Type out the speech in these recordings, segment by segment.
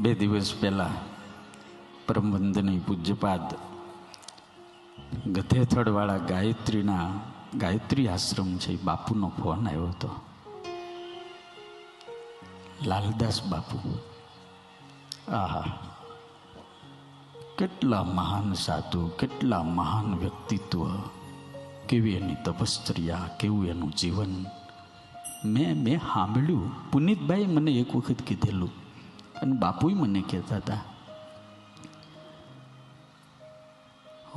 બે દિવસ પહેલાં પરમવંદનીય પૂજ્યપાદ ગધેથડવાળા ગાયત્રી આશ્રમ છે એ બાપુનો ફોન આવ્યો હતો. લાલદાસ બાપુ, આહા, કેટલા મહાન સાધુ, કેટલા મહાન વ્યક્તિત્વ, કેવી એની તપશ્ચર્યા, કેવું એનું જીવન. મેં સાંભળ્યું. પુનિતભાઈ મને એક વખત કીધેલું અને બાપુએ મને કહેતા હતા.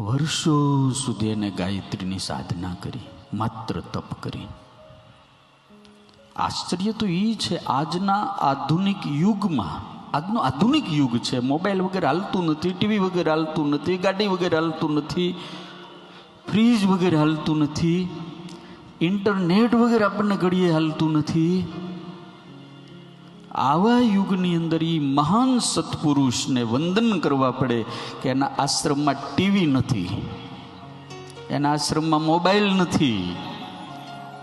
વર્ષો સુધી એને ગાયત્રીની સાધના કરી, માત્ર તપ કરી. આશ્ચર્ય તો એ છે, આજના આધુનિક યુગમાં, આજનો આધુનિક યુગ છે, મોબાઈલ વગેરે હાલતું નથી, ટીવી વગેરે હાલતું નથી, ગાડી વગેરે હાલતું નથી, ફ્રીજ વગેરે હાલતું નથી, ઇન્ટરનેટ વગેરે આપણને ઘડીએ હાલતું નથી. આવા યુગની અંદર એ મહાન સત્પુરુષને વંદન કરવા પડે કે એના આશ્રમમાં ટીવી નથી, એના આશ્રમમાં મોબાઈલ નથી,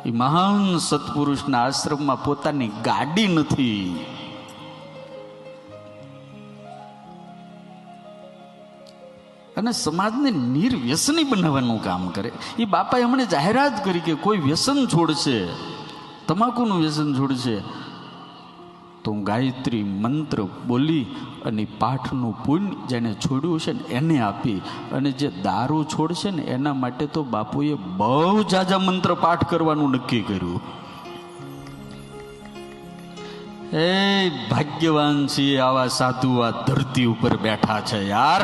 એ મહાન સત્પુરુષના આશ્રમમાં પોતાની ગાડી નથી. અને સમાજને નિર્વ્યસની બનાવવાનું કામ કરે. એ બાપાએ હમણાં જાહેરાત કરી કે કોઈ વ્યસન છોડશે, તમાકુનું વ્યસન છોડશે તો હું ગાયત્રી મંત્ર બોલી અને પાઠનું પુણ્ય જેને છોડ્યું છે ને એને આપી, અને જે દારૂ છોડશે ને એના માટે તો બાપુએ બહુ જાજા મંત્ર પાઠ કરવાનું નક્કી કર્યું. એ ભાગ્યવાન છીએ, આવા સાધુ આ ધરતી ઉપર બેઠા છે યાર.